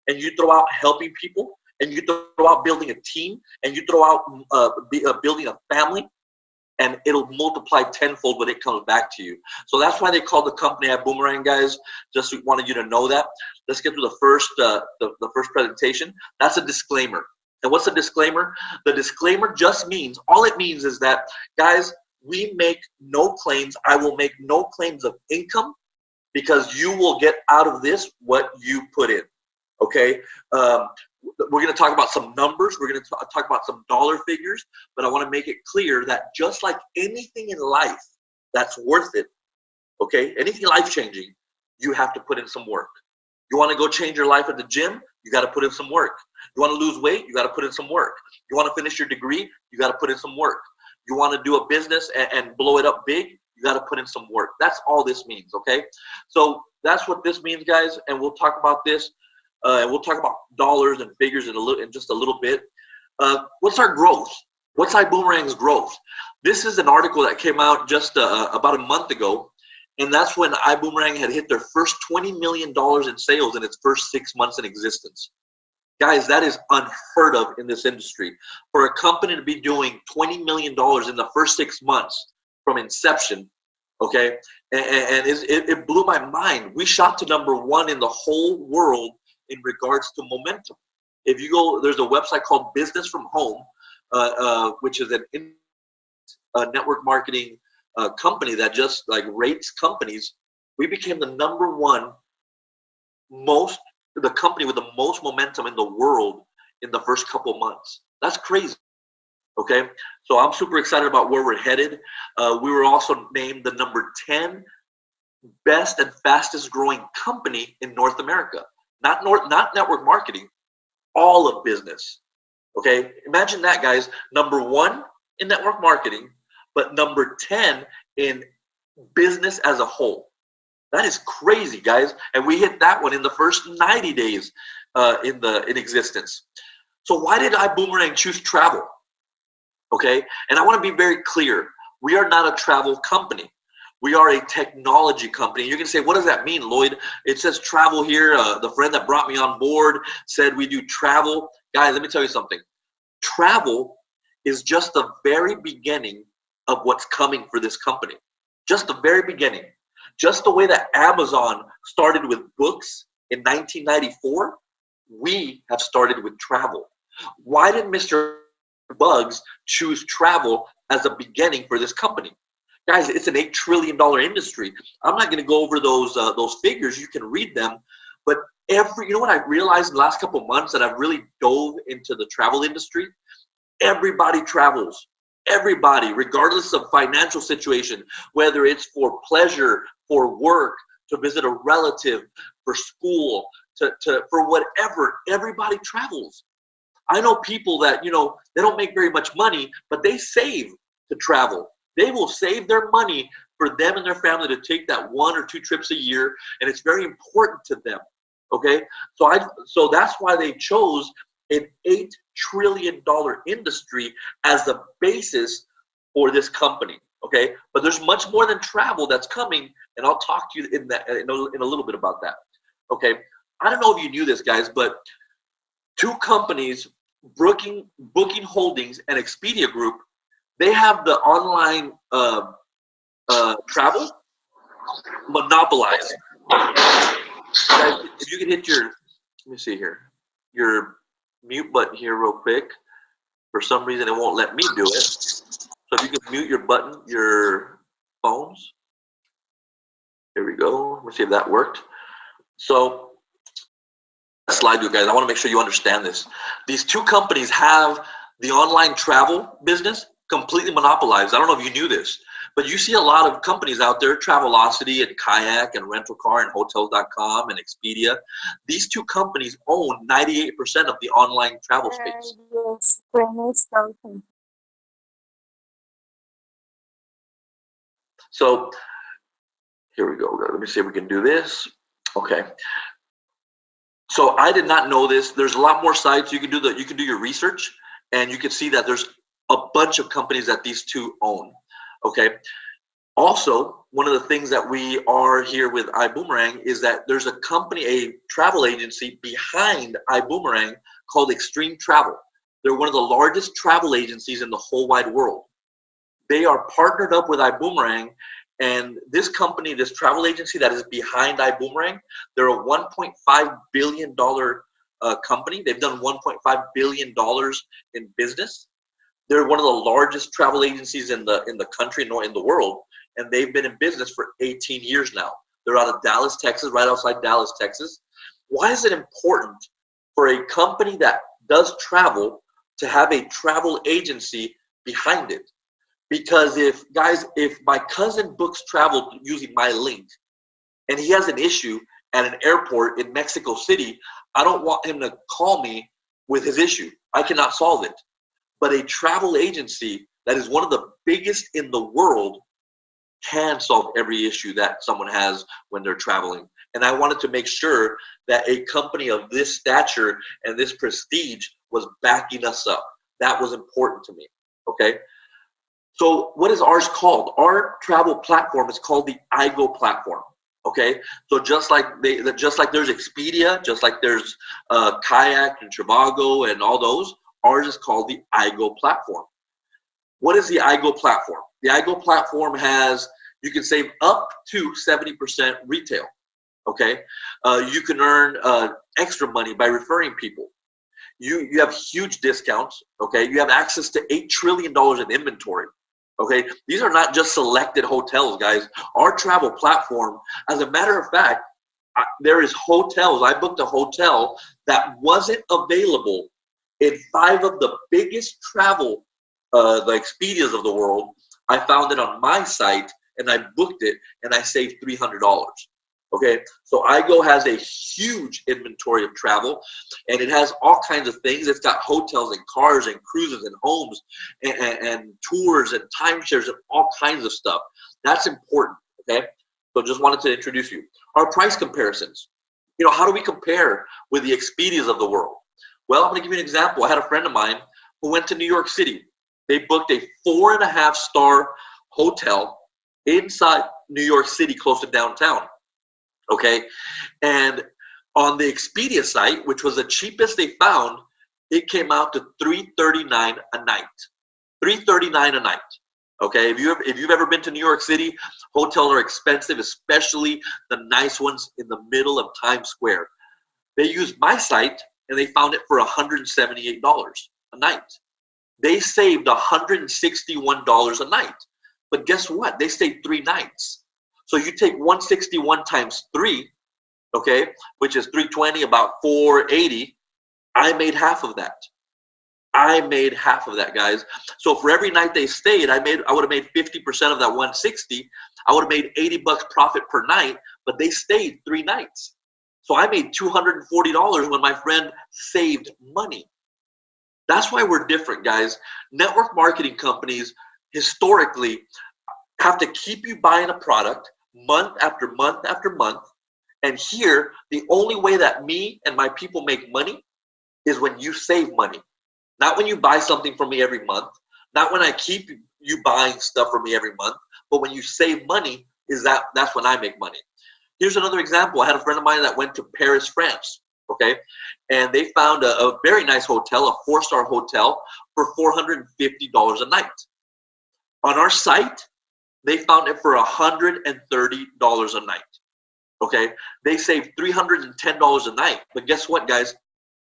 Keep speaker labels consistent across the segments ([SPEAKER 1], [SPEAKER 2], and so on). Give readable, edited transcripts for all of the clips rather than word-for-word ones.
[SPEAKER 1] and you throw out helping people, and you throw out building a team, and you throw out building a family, and it'll multiply tenfold when it comes back to you. So that's why they call the company at Boomerang, guys. Just wanted you to know that. Let's get to the first presentation. That's a disclaimer. And what's a disclaimer? The disclaimer just means, all it means is that, guys, we make no claims. I will make no claims of income, because you will get out of this what you put in, okay? We're going to talk about some numbers. We're going to talk about some dollar figures, but I want to make it clear that just like anything in life that's worth it, okay, anything life-changing, you have to put in some work. You want to go change your life at the gym, you got to put in some work. You want to lose weight, you got to put in some work. You want to finish your degree, you got to put in some work. You want to do a business and blow it up big, you got to put in some work. That's all this means, okay? So that's what this means, guys, and we'll talk about this. And we'll talk about dollars and figures in just a little bit. What's our growth? What's iBoomerang's growth? This is an article that came out just about a month ago, and that's when iBoomerang had hit their first $20 million in sales in its first 6 months in existence. Guys, that is unheard of in this industry. For a company to be doing $20 million in the first 6 months from inception, okay, and it blew my mind. We shot to #1 in the whole world in regards to momentum. If you go, there's a website called Business from Home, which is a network marketing company that just like rates companies. We became the #1 the company with the most momentum in the world in the first couple months. That's crazy. Okay, so I'm super excited about where we're headed. We were also named the #10 best and fastest growing company in North America. Not network marketing, all of business. Okay, imagine that, guys. #1 in network marketing, but #10 in business as a whole. That is crazy, guys. And we hit that one in the first 90 days in existence. So why did iBoomerang choose travel? Okay, and I want to be very clear. We are not a travel company. We are a technology company. You're going to say, what does that mean, Lloyd? It says travel here. The friend that brought me on board said we do travel. Guys, let me tell you something. Travel is just the very beginning of what's coming for this company. Just the very beginning. Just the way that Amazon started with books in 1994, we have started with travel. Why did Mr. Bugs choose travel as a beginning for this company? Guys, it's an $8 trillion industry. I'm not going to go over those figures. You can read them. But you know what I realized in the last couple of months that I've really dove into the travel industry? Everybody travels. Everybody, regardless of financial situation, whether it's for pleasure, for work, to visit a relative, for school, for whatever, everybody travels. I know people that, they don't make very much money, but they save to travel. They will save their money for them and their family to take that 1 or 2 trips a year, and it's very important to them. Okay, so that's why they chose an $8 trillion industry as the basis for this company. Okay, but there's much more than travel that's coming, and I'll talk to you in a little bit about that. Okay, I don't know if you knew this, guys, but 2 companies, Booking Holdings and Expedia Group, they have the online travel monopolized. Guys, if you can hit let me see here, your mute button here real quick. For some reason, it won't let me do it. So if you can mute your phones. Here we go. Let me see if that worked. So, slide you guys. I want to make sure you understand this. These 2 companies have the online travel business completely monopolized. I don't know if you knew this, but you see a lot of companies out there, Travelocity and Kayak and Rental Car and Hotels.com and Expedia. These 2 companies own 98% of the online travel space. So here we go. Let me see if we can do this. Okay. So I did not know this. There's a lot more sites. You can do your research, and you can see that there's a bunch of companies that these 2 own. Okay. Also, one of the things that we are here with iBoomerang is that there's a company, a travel agency behind iBoomerang called Extreme Travel. They're one of the largest travel agencies in the whole wide world. They are partnered up with iBoomerang, and this company, this travel agency that is behind iBoomerang, they're a $1.5 billion company. They've done $1.5 billion in business. They're one of the largest travel agencies in the country, nor in the world, and they've been in business for 18 years now. They're out of Dallas, Texas, right outside Dallas, Texas. Why is it important for a company that does travel to have a travel agency behind it? Because if my cousin books travel using my link and he has an issue at an airport in Mexico City, I don't want him to call me with his issue. I cannot solve it. But a travel agency that is one of the biggest in the world can solve every issue that someone has when they're traveling. And I wanted to make sure that a company of this stature and this prestige was backing us up. That was important to me, okay? So what is ours called? Our travel platform is called the iGo platform. Okay, so just like there's Expedia, just like there's Kayak and Trivago and all those, ours is called the iGo platform. What is the iGo platform? The iGo platform you can save up to 70% retail. Okay, you can earn extra money by referring people. You have huge discounts. Okay, you have access to $8 trillion in inventory. Okay, these are not just selected hotels, guys. Our travel platform, as a matter of fact, there is hotels. I booked a hotel that wasn't available in 5 of the biggest travel, the Expedias of the world. I found it on my site and I booked it and I saved $300. Okay, so iGo has a huge inventory of travel, and it has all kinds of things. It's got hotels and cars and cruises and homes and tours and timeshares and all kinds of stuff. That's important, okay? So just wanted to introduce you. Our price comparisons. You know, how do we compare with the Expedias of the world? Well, I'm going to give you an example. I had a friend of mine who went to New York City. They booked a 4.5-star hotel inside New York City, close to downtown. Okay, and on the Expedia site, which was the cheapest they found, it came out to $339 a night. $339 a night. Okay, if you've ever been to New York City, hotels are expensive, especially the nice ones in the middle of Times Square. They used my site and they found it for $178 a night. They saved $161 a night. But guess what? They stayed 3 nights. So you take 161 times 3, okay, which is 320, about 480. I made half of that. I made half of that, guys. So for every night they stayed, I would have made 50% of that 160. I would have made $80 profit per night, but they stayed 3 nights. So I made $240 when my friend saved money. That's why we're different, guys. Network marketing companies historically have to keep you buying a product month after month after month. And here, the only way that me and my people make money is when you save money. Not when you buy something from me every month, not when I keep you buying stuff from me every month, but when you save money, that's when I make money. Here's another example. I had a friend of mine that went to Paris, France, okay? And they found a very nice hotel, a 4-star hotel for $450 a night. On our site, they found it for $130 a night. Okay, they saved $310 a night. But guess what, guys?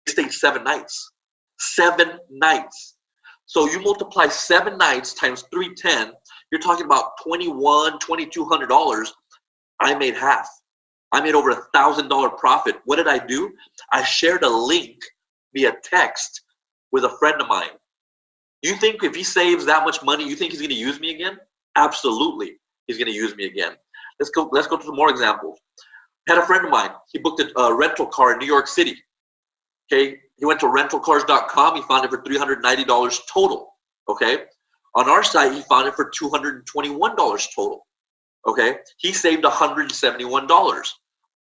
[SPEAKER 1] They stayed 7 nights. 7 nights. So you multiply 7 nights times 310. You're talking about $2,200. I made half. I made over $1,000 profit. What did I do? I shared a link via text with a friend of mine. You think if he saves that much money, you think he's going to use me again? Absolutely, he's going to use me again. Let's go to some more examples. I had a friend of mine. He booked a rental car in New York City. Okay, he went to rentalcars.com. He found it for $390 total. Okay, on our site, he found it for $221 total. Okay, he saved $171.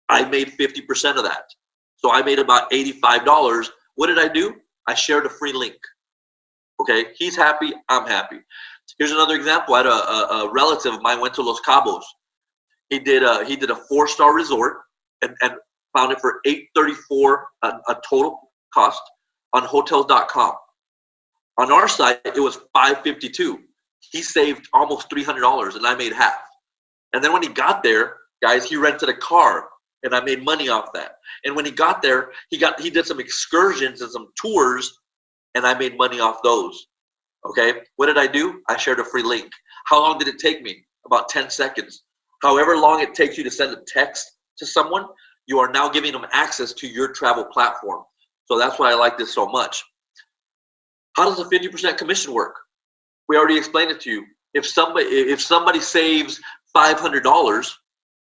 [SPEAKER 1] I made 50% of that. So I made about $85. What did I do? I shared a free link. Okay, he's happy, I'm happy. Here's another example. I had a relative of mine went to Los Cabos. He did a 4-star resort and found it for $834 a total cost on hotels.com. On our site, it was $552. He saved almost $300, and I made half. And then when he got there, guys, he rented a car, and I made money off that. And when he got there, he did some excursions and some tours, and I made money off those. Okay, what did I do? I shared a free link. How long did it take me? About 10 seconds. However long it takes you to send a text to someone, you are now giving them access to your travel platform. So that's why I like this so much. How does a 50% commission work? We already explained it to you. If somebody saves $500,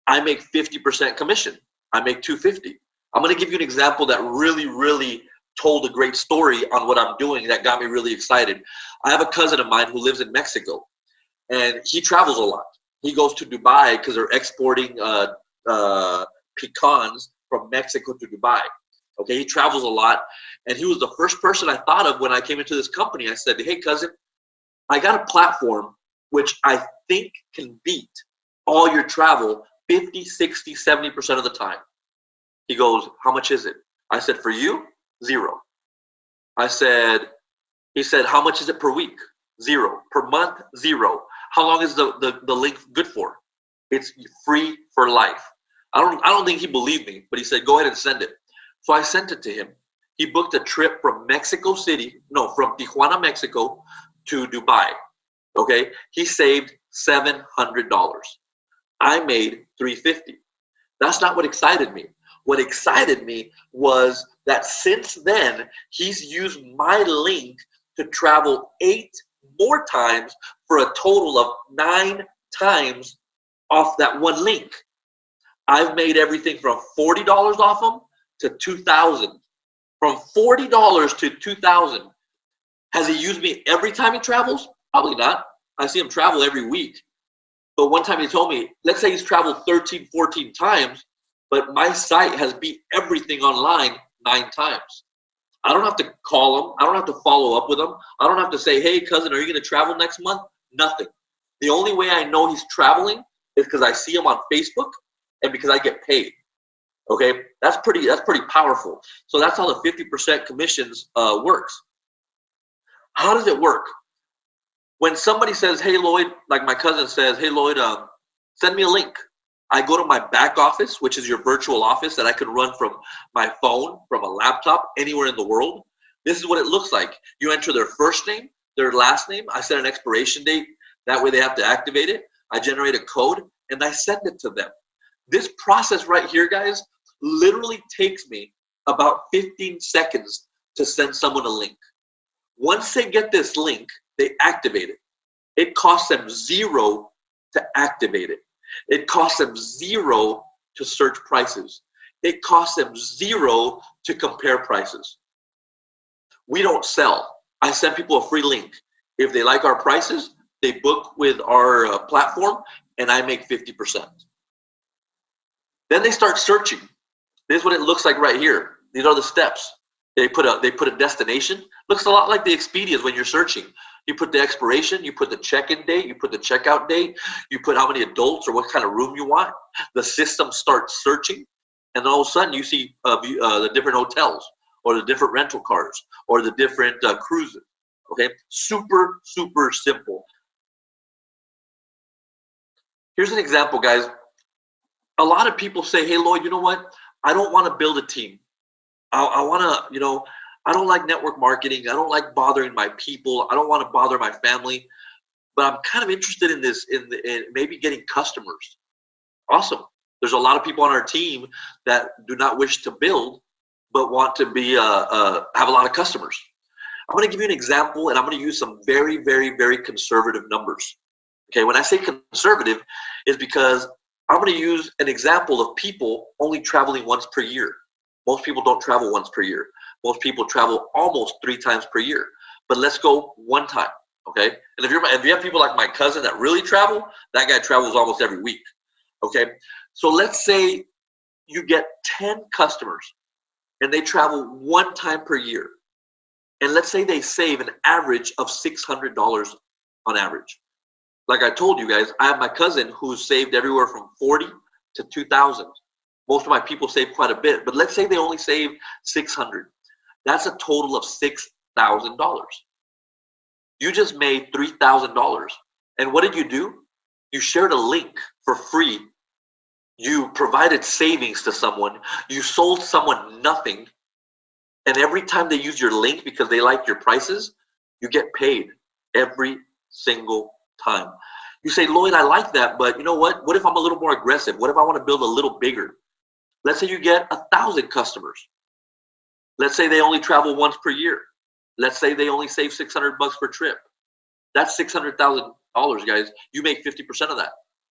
[SPEAKER 1] I make 50% commission. I make $250. I'm going to give you an example that really told a great story on what I'm doing that got me really excited. I have a cousin of mine who lives in Mexico, and he travels a lot. He goes to Dubai because they're exporting pecans from Mexico to Dubai. Okay, he travels a lot, and he was the first person I thought of when I came into this company. I said, hey, cousin, I got a platform which I think can beat all your travel 50, 60, 70% of the time. He goes, how much is it? I said, for you, $0. He said, how much is it per week? $0. Per month, $0. How long is the link good for? It's free for life. I don't think he believed me, but he said, go ahead and send it. So I sent it to him. He booked a trip from from Tijuana, Mexico to Dubai. Okay, he saved $700. I made $350. That's not what excited me. What excited me was that since then, he's used my link to travel 8 more times for a total of 9 times off that one link. I've made everything from $40 off him to $2,000. From $40 to $2,000. Has he used me every time he travels? Probably not. I see him travel every week. But one time he told me, let's say he's traveled 13, 14 times, but my site has beat everything online 9 times. I don't have to call him. I don't have to follow up with him. I don't have to say, hey, cousin, are you going to travel next month? Nothing. The only way I know he's traveling is because I see him on Facebook and because I get paid. Okay, that's pretty powerful. So that's how the 50% commissions works. How does it work? When somebody says, hey, Lloyd, like my cousin says, hey, Lloyd, send me a link. I go to my back office, which is your virtual office that I can run from my phone, from a laptop, anywhere in the world. This is what it looks like. You enter their first name, their last name. I set an expiration date. That way they have to activate it. I generate a code, and I send it to them. This process right here, guys, literally takes me about 15 seconds to send someone a link. Once they get this link, they activate it. It costs them $0 to activate it. It costs them $0 to search prices. It costs them $0 to compare prices. We don't sell. I send people a free link. If they like our prices, they book with our platform, and I make 50%. Then they start searching. This is what it looks like right here. These are the steps. They put a destination. Looks a lot like the Expedias when you're searching. You put the expiration, you put the check-in date, you put the checkout date, you put how many adults or what kind of room you want. The system starts searching, and all of a sudden you see the different hotels or the different rental cars or the different cruises. Okay, super simple. Here's an example, guys. A lot of people say, hey, Lloyd, you know what? I don't want to build a team. I want to, I don't like network marketing. I don't like bothering my people. I don't want to bother my family. But I'm kind of interested in this, in maybe getting customers. Awesome. There's a lot of people on our team that do not wish to build, but want to be have a lot of customers. I'm going to give you an example, and I'm going to use some very conservative numbers. Okay, when I say conservative, is because I'm going to use an example of people only traveling once per year. Most people don't travel once per year. Most people travel almost 3 times per year. But let's go 1 time, okay? And if you have people like my cousin that really travel, that guy travels almost every week, okay? So let's say you get 10 customers, and they travel 1 time per year. And let's say they save an average of $600 on average. Like I told you guys, I have my cousin who's saved everywhere from 40 to 2,000. Most of my people save quite a bit, but let's say they only save 600. That's a total of $6,000. You just made $3,000. And what did you do? You shared a link for free. You provided savings to someone. You sold someone nothing. And every time they use your link because they like your prices, you get paid every single time. You say, Lloyd, I like that, but you know what? What if I'm a little more aggressive? What if I want to build a little bigger? Let's say you get 1,000 customers. Let's say they only travel once per year. Let's say they only save $600 per trip. That's $600,000, guys. You make 50% of that.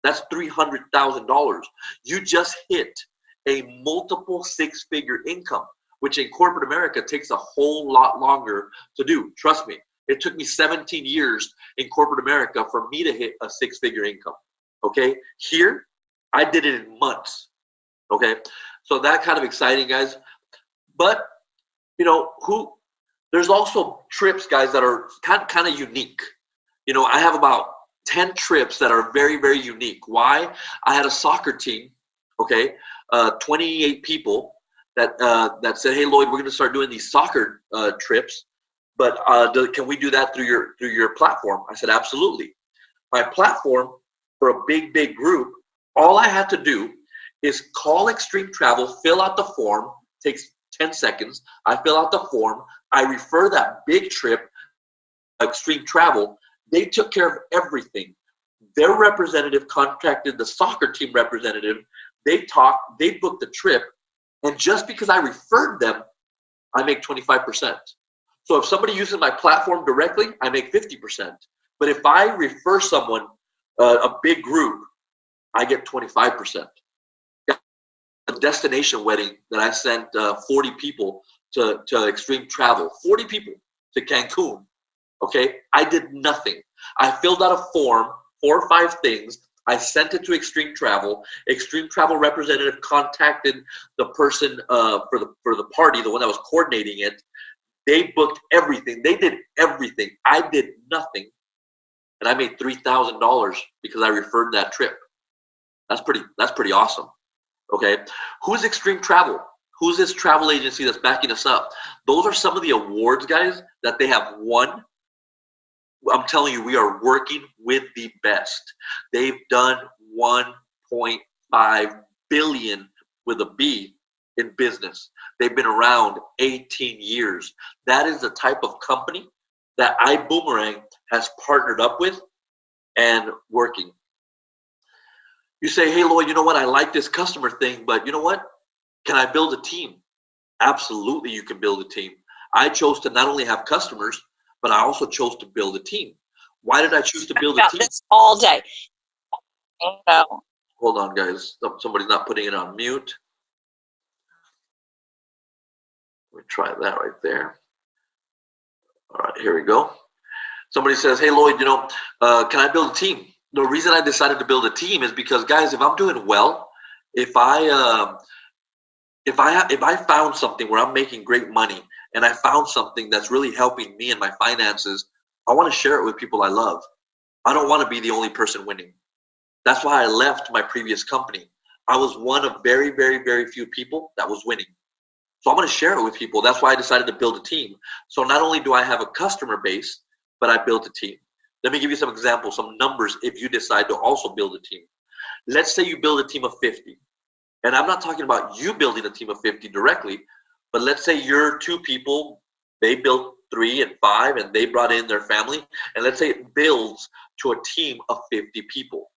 [SPEAKER 1] That's $300,000. You just hit a multiple six-figure income, which in corporate America takes a whole lot longer to do. Trust me. It took me 17 years in corporate America for me to hit a six-figure income. Okay? Here, I did it in months. Okay? So that kind of exciting, guys. But, you know, there's also trips, guys, that are kind of unique. You know, I have about 10 trips that are very, very unique. Why? I had a soccer team, okay, 28 people that said, hey, Lloyd, we're going to start doing these soccer trips, but can we do that through your platform? I said, absolutely. My platform for a big, big group, all I had to do is call Extreme Travel, fill out the form, takes 10 seconds. I fill out the form. I refer that big trip, Extreme Travel. They took care of everything. Their representative contacted the soccer team representative. They talked, they booked the trip, and just because I referred them, I make 25%. So if somebody uses my platform directly, I make 50%. But if I refer someone, a big group, I get 25%. A destination wedding that I sent 40 people to Extreme Travel, 40 people to Cancun. Okay, I did nothing. I filled out a form, 4 or 5 things. I sent it to Extreme Travel. Extreme Travel representative contacted the person for the party, the one that was coordinating it. They booked everything. They did everything. I did nothing, and I made $3,000 because I referred that trip. That's pretty awesome. Okay, who's Extreme Travel? Who's this travel agency that's backing us up? Those are some of the awards, guys, that they have won. I'm telling you, we are working with the best. They've done 1.5 billion with a B in business. They've been around 18 years. That is the type of company that iBoomerang has partnered up with and working. You say, hey, Lloyd, you know what? I like this customer thing, but you know what? Can I build a team? Absolutely, you can build a team. I chose to not only have customers, but I also chose to build a team. Why did I choose to build a team?
[SPEAKER 2] This all day. No.
[SPEAKER 1] Hold on, guys. Somebody's not putting it on mute. Let me try that right there. All right, here we go. Somebody says, hey, Lloyd, you know, can I build a team? The reason I decided to build a team is because, guys, if I'm doing well, if I found something where I'm making great money and I found something that's really helping me and my finances, I want to share it with people I love. I don't want to be the only person winning. That's why I left my previous company. I was one of very, very, very few people that was winning. So I'm going to share it with people. That's why I decided to build a team. So not only do I have a customer base, but I built a team. Let me give you some examples, some numbers if you decide to also build a team. Let's say you build a team of 50. And I'm not talking about you building a team of 50 directly, but let's say you're 2 people, they built 3 and 5, and they brought in their family. And let's say it builds to a team of 50 people.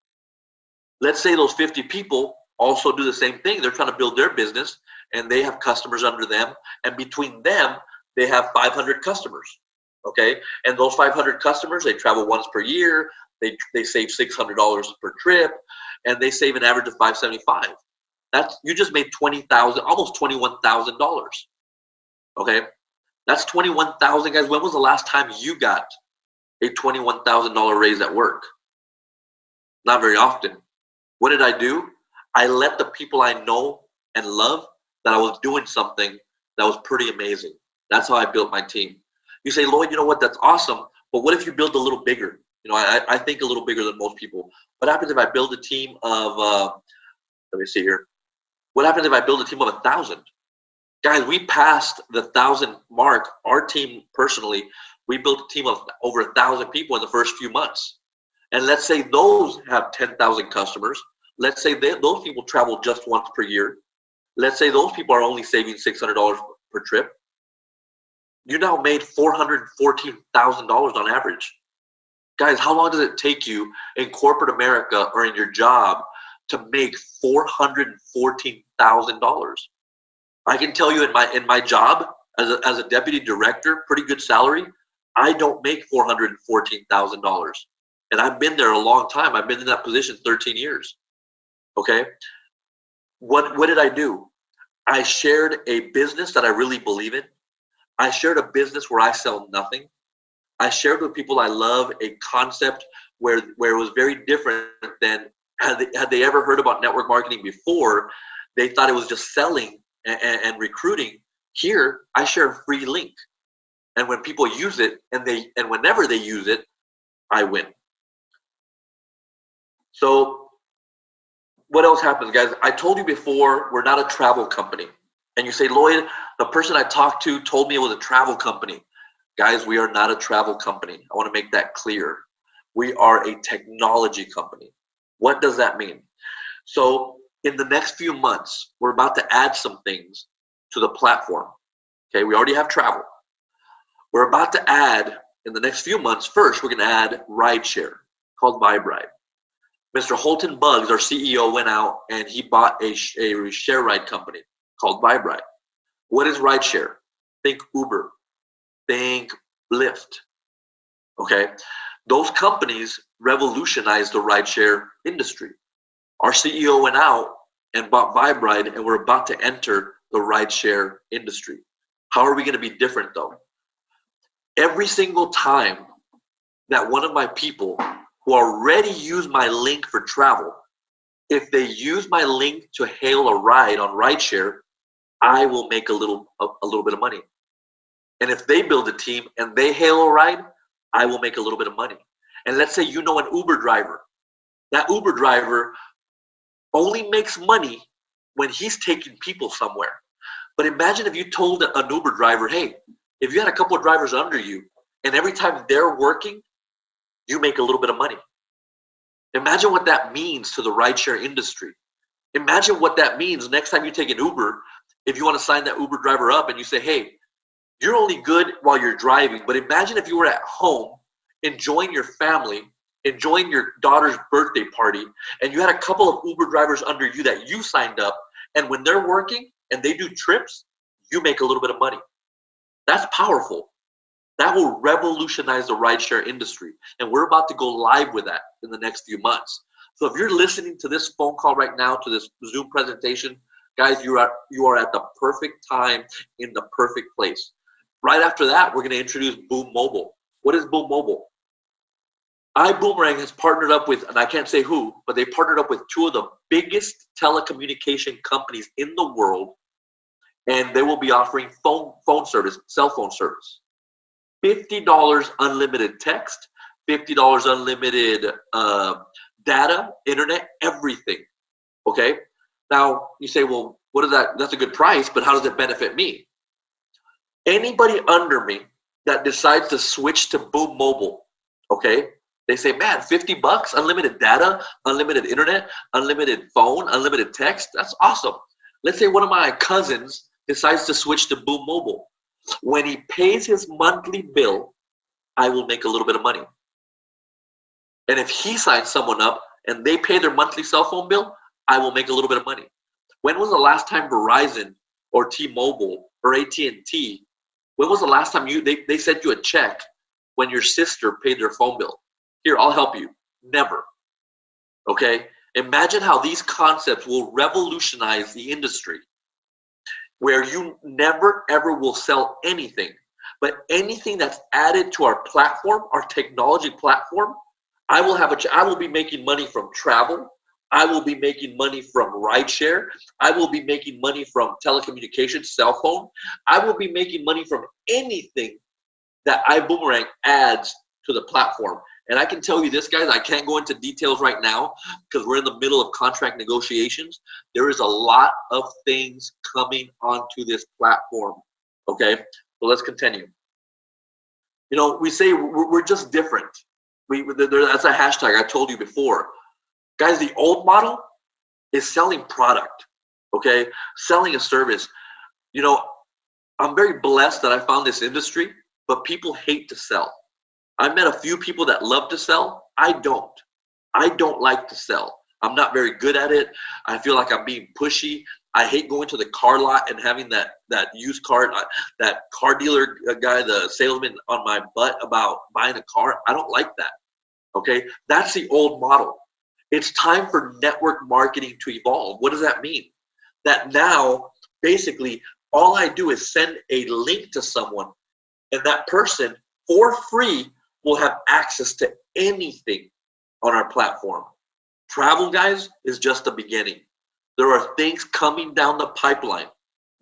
[SPEAKER 1] Let's say those 50 people also do the same thing. They're trying to build their business, and they have customers under them. And between them, they have 500 customers. Okay, and those 500 customers, they travel once per year. They save $600 per trip, and they save an average of $575. You just made $20,000, almost $21,000. Okay, that's $21,000, guys. When was the last time you got a $21,000 raise at work? Not very often. What did I do? I let the people I know and love that I was doing something that was pretty amazing. That's how I built my team. You say, Lloyd, you know what? That's awesome. But what if you build a little bigger? You know, I think a little bigger than most people. What happens if I build a team of, let me see here. What happens if I build a team of 1,000? Guys, we passed the 1,000 mark. Our team, personally, we built a team of over 1,000 people in the first few months. And let's say those have 10,000 customers. Let's say those people travel just once per year. Let's say those people are only saving $600 per trip. You now made $414,000 on average. Guys, how long does it take you in corporate America or in your job to make $414,000? I can tell you in my job as a deputy director, pretty good salary, I don't make $414,000. And I've been there a long time. I've been in that position 13 years. Okay? What did I do? I shared a business that I really believe in. I shared a business where I sell nothing. I shared with people I love a concept where it was very different than had they ever heard about network marketing before. They thought it was just selling and recruiting. Here, I share a free link, and when people use it, and whenever they use it, I win. So, what else happens, guys? I told you before, we're not a travel company, and you say, Lloyd, the person I talked to told me it was a travel company. Guys, we are not a travel company. I want to make that clear. We are a technology company. What does that mean? So in the next few months, we're about to add some things to the platform. Okay, we already have travel. We're about to add, in the next few months, first, we're going to add rideshare called VibeRide. Mr. Holton Buggs, our CEO, went out and he bought a share ride company called VibeRide. What is rideshare? Think Uber. Think Lyft. Okay, those companies revolutionized the rideshare industry. Our CEO went out and bought VibeRide, and we're about to enter the rideshare industry. How are we going to be different, though? Every single time that one of my people who already use my link for travel, if they use my link to hail a ride on rideshare, I will make a little bit of money. And if they build a team and they hail a ride, I will make a little bit of money. And let's say you know an Uber driver. That Uber driver only makes money when he's taking people somewhere. But imagine if you told an Uber driver, hey, if you had a couple of drivers under you, and every time they're working, you make a little bit of money. Imagine what that means to the rideshare industry. Imagine what that means next time you take an Uber, if you want to sign that Uber driver up and you say, hey, you're only good while you're driving, but imagine if you were at home enjoying your family, enjoying your daughter's birthday party, and you had a couple of Uber drivers under you that you signed up, and when they're working and they do trips, you make a little bit of money. That's powerful. That will revolutionize the rideshare industry, and we're about to go live with that in the next few months. So if you're listening to this phone call right now, to this Zoom presentation, guys, you are at the perfect time in the perfect place. Right after that, we're going to introduce Boom Mobile. What is Boom Mobile? iBoomerang has partnered up with, and I can't say who, but they partnered up with two of the biggest telecommunication companies in the world, and they will be offering phone service, cell phone service. $50 unlimited text, $50 unlimited data, internet, everything. Okay? Now, you say, well, what is that? That's a good price, but how does it benefit me? Anybody under me that decides to switch to Boom Mobile, okay, they say, man, $50, unlimited data, unlimited internet, unlimited phone, unlimited text, that's awesome. Let's say one of my cousins decides to switch to Boom Mobile. When he pays his monthly bill, I will make a little bit of money. And if he signs someone up and they pay their monthly cell phone bill, I will make a little bit of money. When was the last time Verizon or T-Mobile or AT&T, when was the last time they sent you a check when your sister paid their phone bill? Here, I'll help you. Never. Okay? Imagine how these concepts will revolutionize the industry, where you never ever will sell anything, but anything that's added to our platform, our technology platform, I will be making money from travel. I will be making money from rideshare. I will be making money from telecommunications, cell phone. I will be making money from anything that iBoomerang adds to the platform. And I can tell you this, guys, I can't go into details right now because we're in the middle of contract negotiations. There is a lot of things coming onto this platform. Okay, so let's continue. You know, we say we're just different. That's a hashtag I told you before. Guys, the old model is selling product, okay? Selling a service. You know, I'm very blessed that I found this industry, but people hate to sell. I've met a few people that love to sell. I don't. I don't like to sell. I'm not very good at it. I feel like I'm being pushy. I hate going to the car lot and having that used car, that car dealer guy, the salesman on my butt about buying a car. I don't like that, okay? That's the old model. It's time for network marketing to evolve. What does that mean? That now, basically, all I do is send a link to someone, and that person, for free, will have access to anything on our platform. Travel, guys, is just the beginning. There are things coming down the pipeline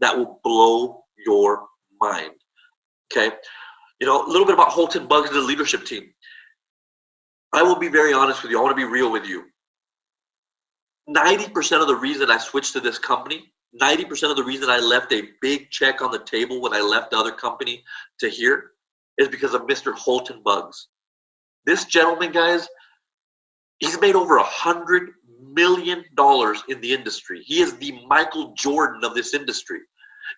[SPEAKER 1] that will blow your mind, okay? You know, a little bit about Holton Bugs and the leadership team. I will be very honest with you. I want to be real with you. 90% of the reason I switched to this company, 90% of the reason I left a big check on the table when I left the other company to here is because of Mr. Holton Bugs. This gentleman, guys, he's made over $100 million in the industry. He is the Michael Jordan of this industry.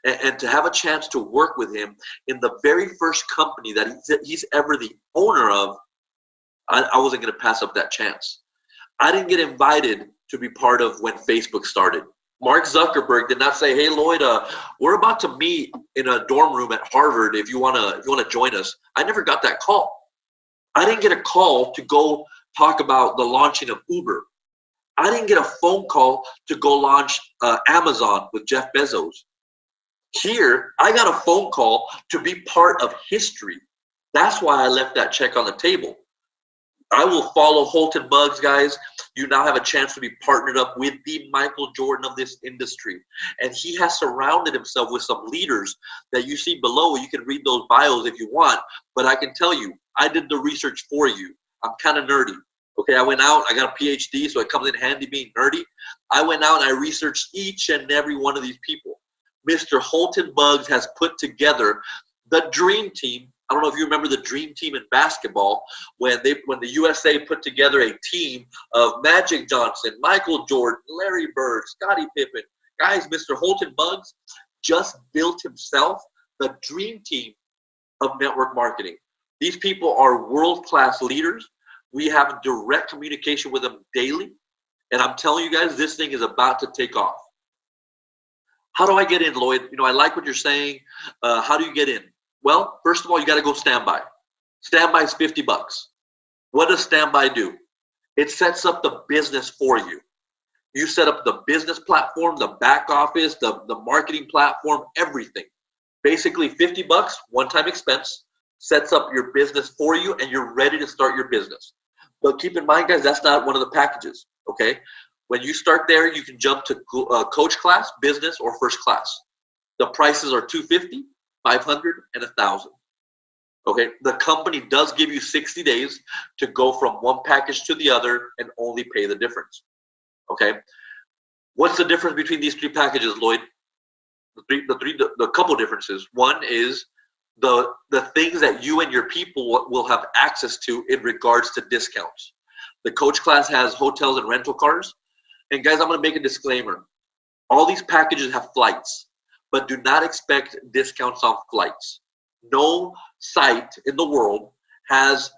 [SPEAKER 1] And to have a chance to work with him in the very first company that he's ever the owner of, I wasn't going to pass up that chance. I didn't get invited to be part of when Facebook started. Mark Zuckerberg did not say, "Hey Lloyd, we're about to meet in a dorm room at Harvard. If you wanna join us." I never got that call. I didn't get a call to go talk about the launching of Uber. I didn't get a phone call to go launch Amazon with Jeff Bezos. Here, I got a phone call to be part of history. That's why I left that check on the table. I will follow Holton Bugs, guys. You now have a chance to be partnered up with the Michael Jordan of this industry. And he has surrounded himself with some leaders that you see below. You can read those bios if you want. But I can tell you, I did the research for you. I'm kind of nerdy. Okay, I went out, I got a PhD, so it comes in handy being nerdy. I went out and I researched each and every one of these people. Mr. Holton Bugs has put together the dream team. I don't know if you remember the dream team in basketball when the USA put together a team of Magic Johnson, Michael Jordan, Larry Bird, Scottie Pippen. Guys, Mr. Holton Bugs just built himself the dream team of network marketing. These people are world-class leaders. We have direct communication with them daily. And I'm telling you guys, this thing is about to take off. How do I get in, Lloyd? You know, I like what you're saying. How do you get in? Well, first of all, you got to go standby. Standby is $50. What does standby do? It sets up the business for you. You set up the business platform, the back office, the marketing platform, everything. Basically, $50, one-time expense, sets up your business for you, and you're ready to start your business. But keep in mind, guys, that's not one of the packages, okay? When you start there, you can jump to coach class, business, or first class. The prices are $250, $500, and $1,000. Okay, the company does give you 60 days to go from one package to the other and only pay the difference. Okay, what's the difference between these three packages, Lloyd? The couple differences. One is the things that you and your people will have access to in regards to discounts. The coach class has hotels and rental cars. And guys, I'm going to make a disclaimer. All these packages have flights, but do not expect discounts on flights. No site in the world has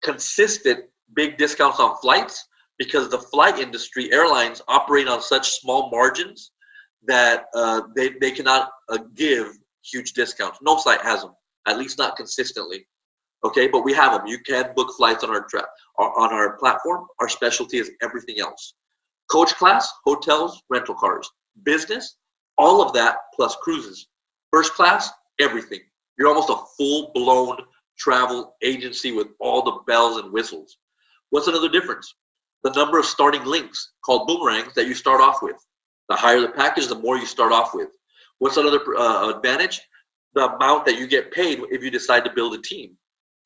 [SPEAKER 1] consistent big discounts on flights because the flight industry, airlines, operate on such small margins that they cannot give huge discounts. No site has them, at least not consistently. Okay, but we have them. You can book flights on our platform. Our specialty is everything else. Coach class, hotels, rental cars. Business, all of that plus cruises. First class, everything. You're almost a full-blown travel agency with all the bells and whistles. What's another difference? The number of starting links called boomerangs that you start off with. The higher the package, the more you start off with. What's another advantage? The amount that you get paid if you decide to build a team.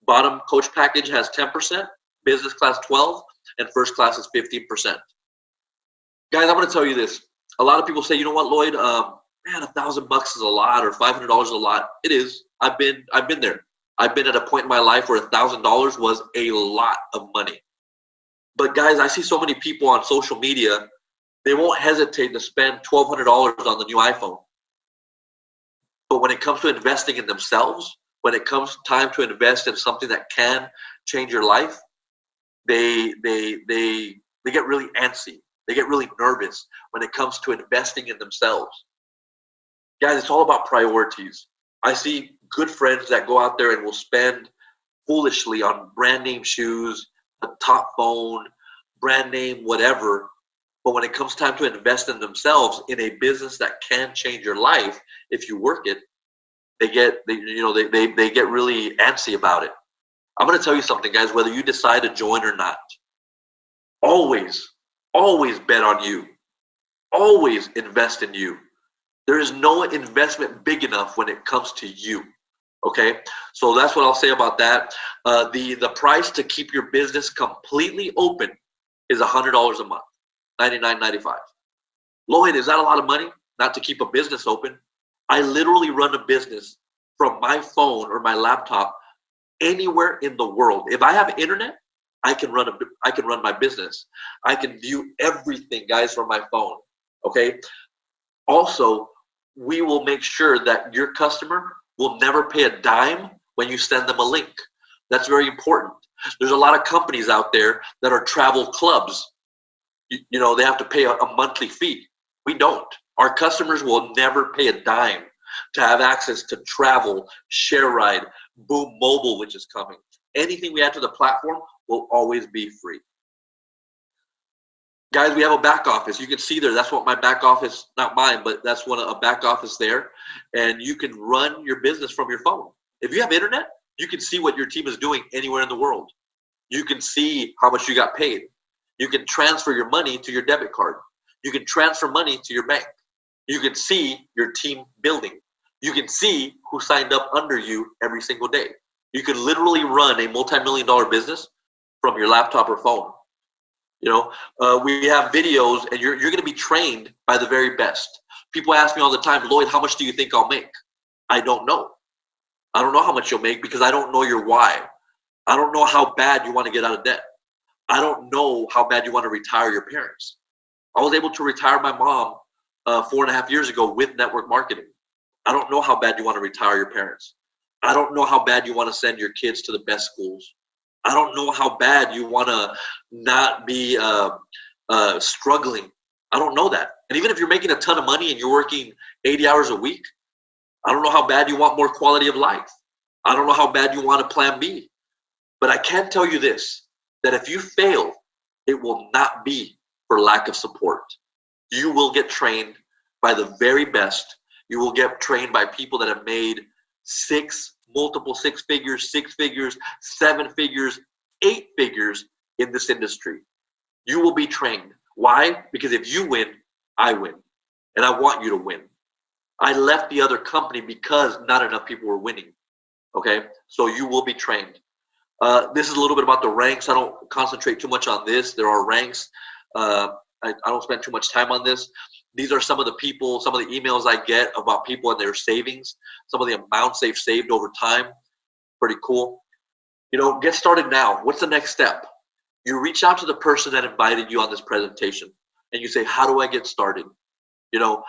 [SPEAKER 1] Bottom coach package has 10%. business class 12, and first class is 15%. Guys, I'm going to tell you this. A lot of people say, you know what, Lloyd, man, $1,000 is a lot, or $500 is a lot. It is. I've been there. I've been at a point in my life where $1,000 was a lot of money. But guys, I see so many people on social media, they won't hesitate to spend $1,200 on the new iPhone. But when it comes to investing in themselves, when it comes time to invest in something that can change your life, they get really antsy. They get really nervous when it comes to investing in themselves. Guys, it's all about priorities. I see good friends that go out there and will spend foolishly on brand name shoes, a top phone, brand name, whatever. But when it comes time to invest in themselves in a business that can change your life, if you work it, they get really antsy about it. I'm going to tell you something, guys, whether you decide to join or not, always bet on you. Always invest in you. There is no investment big enough when it comes to you. Okay, so that's what I'll say about that. The price to keep your business completely open is $100 a month, $99.95. Lloyd, is that a lot of money not to keep a business open? I literally run a business from my phone or my laptop anywhere in the world. If I have internet, I can run my business. I can view everything, guys, from my phone. Okay. Also, we will make sure that your customer will never pay a dime when you send them a link. That's very important. There's a lot of companies out there that are travel clubs. You know, they have to pay a monthly fee. We don't. Our customers will never pay a dime to have access to travel, share ride, Boom Mobile, which is coming. Anything we add to the platform will always be free. Guys, we have a back office. You can see there, that's what my back office, not mine, but that's a back office there. And you can run your business from your phone. If you have internet, you can see what your team is doing anywhere in the world. You can see how much you got paid. You can transfer your money to your debit card. You can transfer money to your bank. You can see your team building. You can see who signed up under you every single day. You can literally run a multi-million-dollar business from your laptop or phone. You know, we have videos, and you're going to be trained by the very best. People ask me all the time, Lloyd, how much do you think I'll make? I don't know. I don't know how much you'll make because I don't know your why. I don't know how bad you want to get out of debt. I don't know how bad you want to retire your parents. I was able to retire my mom 4.5 years ago with network marketing. I don't know how bad you want to retire your parents. I don't know how bad you want to send your kids to the best schools. I don't know how bad you want to not be struggling. I don't know that. And even if you're making a ton of money and you're working 80 hours a week, I don't know how bad you want more quality of life. I don't know how bad you want a plan B. But I can tell you this, that if you fail, it will not be for lack of support. You will get trained by the very best. You will get trained by people that have made multiple six figures, 7 figures, 8 figures in this industry. You will be trained. Why? Because if you win, I win. And I want you to win. I left the other company because not enough people were winning. Okay? So you will be trained. This is a little bit about the ranks. I don't concentrate too much on this. There are ranks. I don't spend too much time on this. These are some of the people, some of the emails I get about people and their savings, some of the amounts they've saved over time. Pretty cool. You know, get started now. What's the next step? You reach out to the person that invited you on this presentation and you say, how do I get started? You know,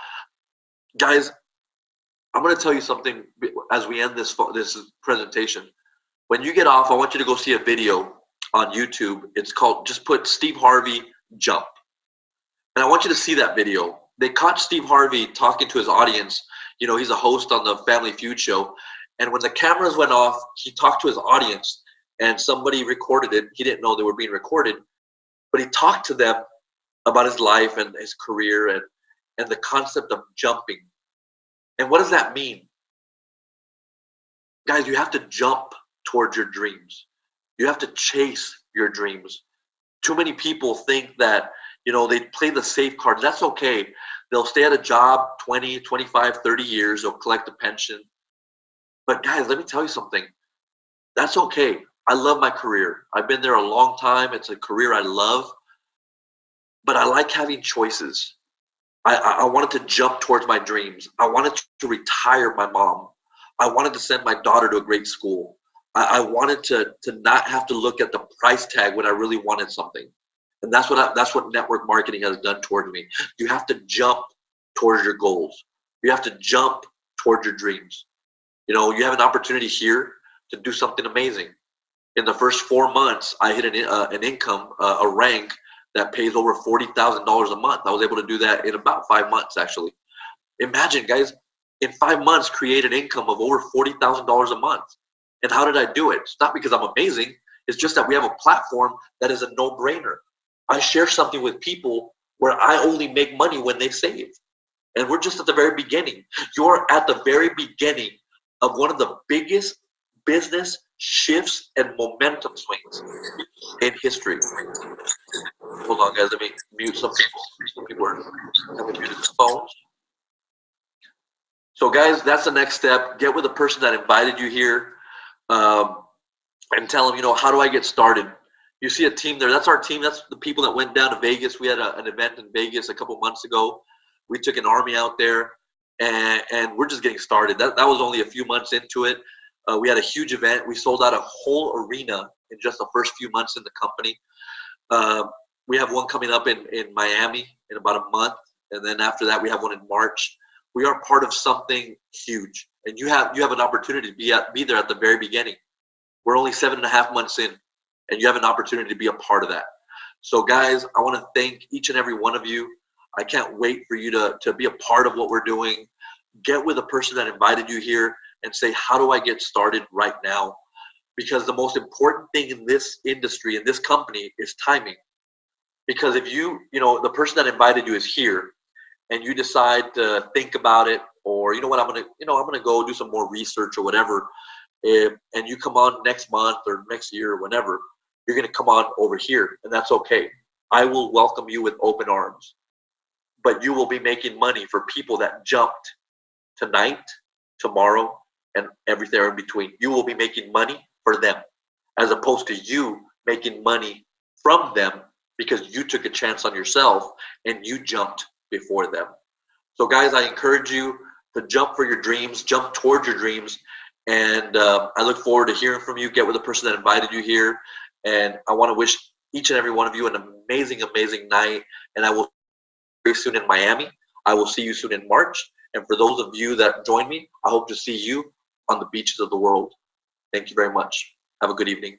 [SPEAKER 1] guys, I'm going to tell you something as we end this presentation. When you get off, I want you to go see a video on YouTube. It's called, just put Steve Harvey Jump. And I want you to see that video. They caught Steve Harvey talking to his audience. You know, he's a host on the Family Feud show. And when the cameras went off, he talked to his audience and somebody recorded it. He didn't know they were being recorded, but he talked to them about his life and his career and the concept of jumping. And what does that mean? Guys, you have to jump towards your dreams. You have to chase your dreams. Too many people think that, you know, they play the safe card. That's okay. They'll stay at a job 20, 25, 30 years. They'll collect a pension. But guys, let me tell you something. That's okay. I love my career. I've been there a long time. It's a career I love, but I like having choices. I wanted to jump towards my dreams. I wanted to retire my mom. I wanted to send my daughter to a great school. I wanted to not have to look at the price tag when I really wanted something. And that's what network marketing has done towards me. You have to jump towards your goals. You have to jump towards your dreams. You know, you have an opportunity here to do something amazing. In the first 4 months, I hit an income, a rank that pays over $40,000 a month. I was able to do that in about 5 months, actually. Imagine, guys, in 5 months, create an income of over $40,000 a month. And how did I do it? It's not because I'm amazing. It's just that we have a platform that is a no-brainer. I share something with people where I only make money when they save. And we're just at the very beginning. You're at the very beginning of one of the biggest business shifts and momentum swings in history. Hold on, guys. Let me mute some people. Some people are having muted their phones. So, guys, that's the next step. Get with the person that invited you here, and tell them, you know, how do I get started? You see a team there. That's our team. That's the people that went down to Vegas. We had an event in Vegas a couple months ago. We took an army out there, and we're just getting started. That was only a few months into it. We had a huge event. We sold out a whole arena in just the first few months in the company. We have one coming up in Miami in about a month, and then after that, we have one in March. We are part of something huge, and you have an opportunity to be there at the very beginning. We're only 7.5 months in, and you have an opportunity to be a part of that. So, guys, I want to thank each and every one of you. I can't wait for you to be a part of what we're doing. Get with the person that invited you here and say, how do I get started right now? Because the most important thing in this industry, in this company, is timing. Because if the person that invited you is here, and you decide to think about it, or I'm gonna go do some more research or whatever, and you come on next month or next year or whenever, you're gonna come on over here, and that's okay. I will welcome you with open arms. But you will be making money for people that jumped tonight, tomorrow, and everything in between. You will be making money for them, as opposed to you making money from them because you took a chance on yourself and you jumped before them. So, guys, I encourage you to jump for your dreams, jump towards your dreams, and I look forward to hearing from you. Get with the person that invited you here, and I want to wish each and every one of you an amazing, amazing night, and I will see you very soon in Miami. I will see you soon in March, and for those of you that join me, I hope to see you on the beaches of the world. Thank you very much. Have a good evening.